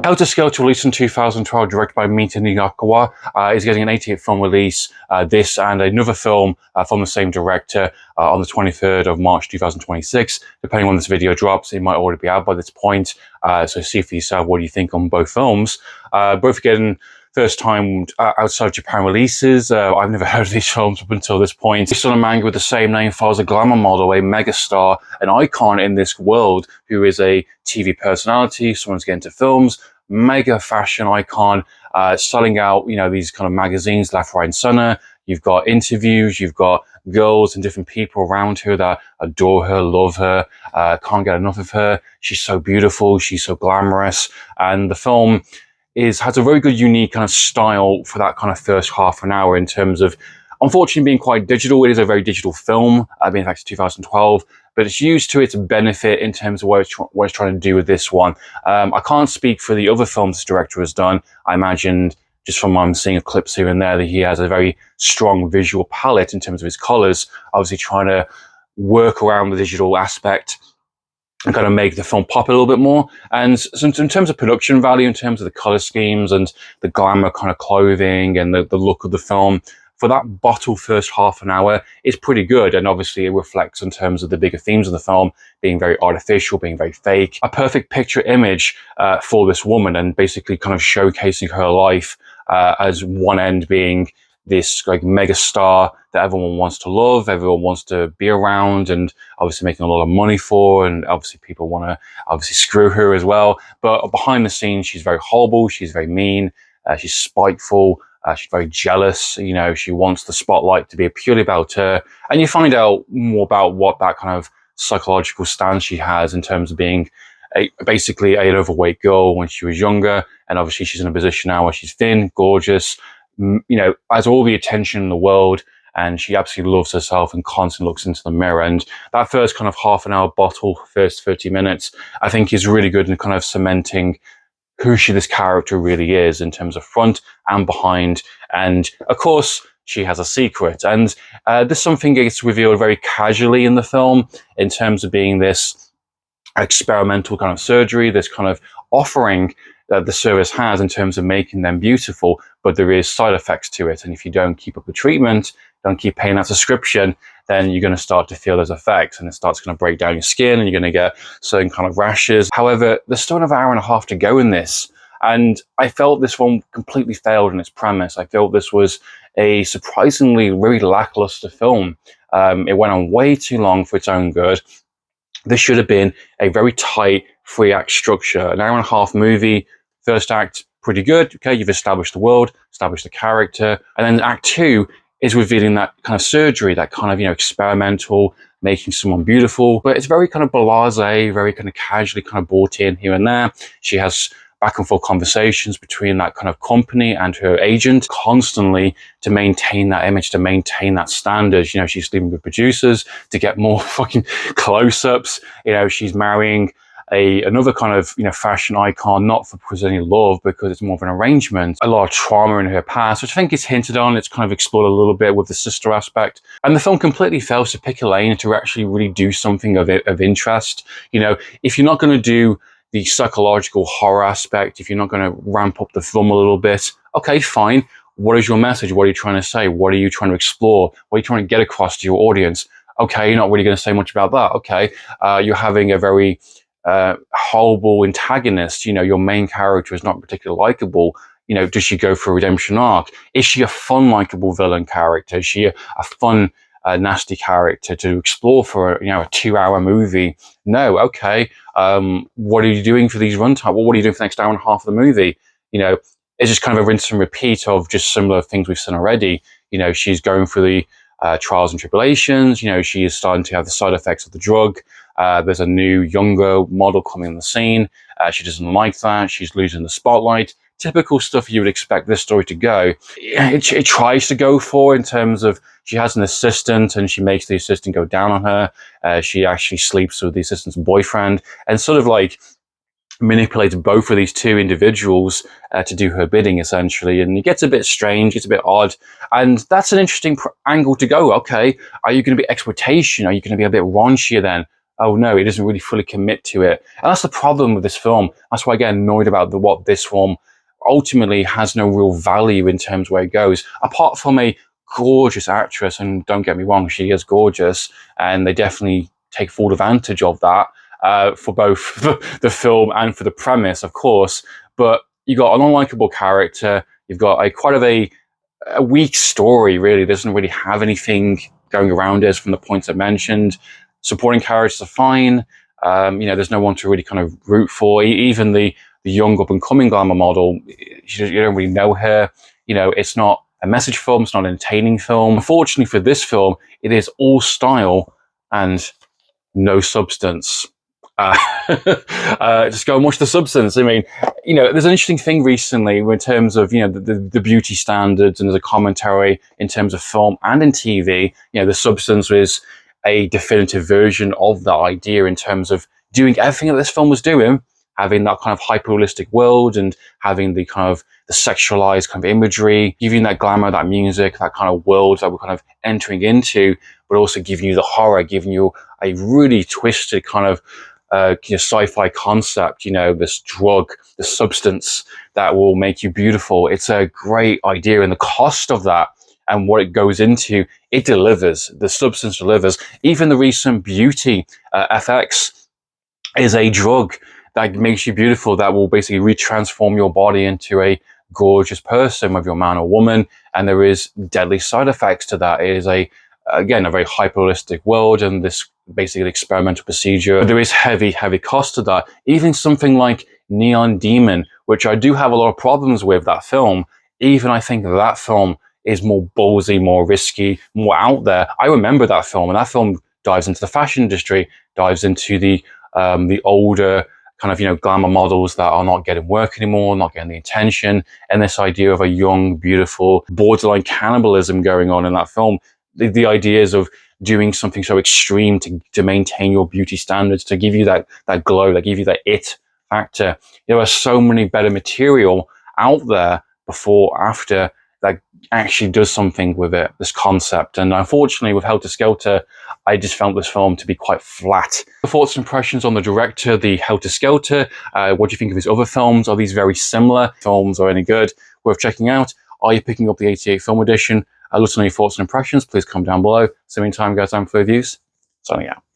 Helter Skelter, released in 2012, directed by Mita is getting an 88th film release. This and another film from the same director on the 23rd of March 2026. Depending on when this video drops, it might already be out by this point. So see for yourself what you think on both films. Both getting first time outside of Japan releases. I've never heard of these films up until this point. Based on a manga with the same name, follows a glamour model, a megastar, an icon in this world, who is a TV personality, someone's getting into films, mega fashion icon, selling out, these kind of magazines left, right, and center. You've got interviews, you've got girls and different people around her that adore her, love her, can't get enough of her. She's so beautiful, she's so glamorous, and the film has a very good, unique kind of style for that kind of first half an hour in terms of, unfortunately, being quite digital. It is a very digital film, being back to 2012, but it's used to its benefit in terms of what it's trying to do with this one. I can't speak for the other films this director has done. I imagined, just from what I'm seeing of clips here and there, that he has a very strong visual palette in terms of his colors, obviously trying to work around the digital aspect and kind of make the film pop a little bit more. And so in terms of production value, in terms of the color schemes and the glamour kind of clothing and the look of the film, for that bottle first half an hour, is pretty good. And obviously it reflects in terms of the bigger themes of the film being very artificial, being very fake. A perfect picture image for this woman, and basically kind of showcasing her life as one end being this like mega star that everyone wants to love, everyone wants to be around, and obviously making a lot of money for, and obviously people want to obviously screw her as well. But behind the scenes, she's very horrible, she's very mean, she's spiteful, she's very jealous. She wants the spotlight to be purely about her, and you find out more about what that kind of psychological stance she has in terms of being basically an overweight girl when she was younger, and obviously she's in a position now where she's thin, gorgeous, has all the attention in the world, and she absolutely loves herself and constantly looks into the mirror. And that first kind of half an hour bottle, first 30 minutes, I think is really good in kind of cementing who this character really is in terms of front and behind. And of course, she has a secret. And there's something that gets revealed very casually in the film in terms of being this experimental kind of surgery, this kind of offering that the service has in terms of making them beautiful, but there is side effects to it. And if you don't keep up the treatment, don't keep paying that subscription, then you're going to start to feel those effects, and it starts going to break down your skin, and you're going to get certain kind of rashes. However, there's still another hour and a half to go in this, and I felt this one completely failed in its premise. I felt this was a surprisingly very lackluster film. It went on way too long for its own good. This should have been a very tight 3-act structure, an hour and a half movie. First act, pretty good. Okay, you've established the world, established the character. And then act 2 is revealing that kind of surgery, that kind of, experimental, making someone beautiful. But it's very kind of blasé, very kind of casually kind of brought in here and there. She has back and forth conversations between that kind of company and her agent constantly to maintain that image, to maintain that standard. She's sleeping with producers to get more fucking close-ups. She's marrying another kind of fashion icon, not for presenting love, because it's more of an arrangement. A lot of trauma in her past, which I think is hinted on. It's kind of explored a little bit with the sister aspect, and the film completely fails to pick a lane to actually really do something of interest. If you're not going to do the psychological horror aspect, if you're not going to ramp up the film a little bit, okay, fine. What is your message? What are you trying to say? What are you trying to explore? What are you trying to get across to your audience? Okay, you're not really going to say much about that. Okay, you're having a very horrible antagonist. Your main character is not particularly likable. Does she go for a redemption arc? Is she a fun, likable villain character? Is she a fun, nasty character to explore for a 2-hour movie? No. Okay. What are you doing for these runtime? Well, what are you doing for the next hour and a half of the movie? It's just kind of a rinse and repeat of just similar things we've seen already. She's going through the trials and tribulations. She is starting to have the side effects of the drug. There's a new, younger model coming on the scene. She doesn't like that. She's losing the spotlight. Typical stuff you would expect this story to go. It tries to go for in terms of she has an assistant and she makes the assistant go down on her. She actually sleeps with the assistant's boyfriend and sort of like manipulates both of these two individuals to do her bidding, essentially. And it gets a bit strange, it's a bit odd. And that's an interesting angle to go. Okay, are you going to be exploitation? Are you going to be a bit raunchier then? oh no, it doesn't really fully commit to it. And that's the problem with this film. That's why I get annoyed about what this film ultimately has no real value in terms of where it goes, apart from a gorgeous actress. And don't get me wrong, she is gorgeous, and they definitely take full advantage of that for both the film and for the premise, of course. But you got an unlikable character. You've got quite of a weak story, really. It doesn't really have anything going around it from the points I mentioned. Supporting characters are fine. There's no one to really kind of root for. Even the young up and coming glamour model, you don't really know her. It's not a message film. It's not an entertaining film. Unfortunately for this film, it is all style and no substance. Just go and watch the substance. I mean, there's an interesting thing recently in terms of, the beauty standards, and there's a commentary in terms of film and in TV. The substance is a definitive version of that idea in terms of doing everything that this film was doing, having that kind of hyper-realistic world and having the kind of the sexualized kind of imagery, giving that glamour, that music, that kind of world that we're kind of entering into, but also giving you the horror, giving you a really twisted kind of sci-fi concept, this drug, the substance that will make you beautiful. It's a great idea, and the cost of that and what it goes into, it delivers. The substance delivers. Even the recent Beauty FX is a drug that makes you beautiful, that will basically retransform your body into a gorgeous person, whether you're a man or woman, and there is deadly side effects to that. It is again, a very hyper-realistic world, and this basically experimental procedure. But there is heavy cost to that. Even something like Neon Demon, which I do have a lot of problems with, that film, even I think that film is more ballsy, more risky, more out there. I remember that film, and that film dives into the fashion industry, dives into the older kind of, glamour models that are not getting work anymore, not getting the attention, and this idea of a young, beautiful, borderline cannibalism going on in that film. The ideas of doing something so extreme to maintain your beauty standards, to give you that glow, that give you that it factor. There are so many better material out there before, after, that actually does something with it, this concept. And unfortunately, with Helter Skelter, I just found this film to be quite flat. The thoughts and impressions on the director, the Helter Skelter. What do you think of his other films? Are these very similar films, or any good, worth checking out? Are you picking up the 88 film edition? I'd love to know your thoughts and impressions. Please comment down below. So meantime, guys, I'm for reviews. Signing out.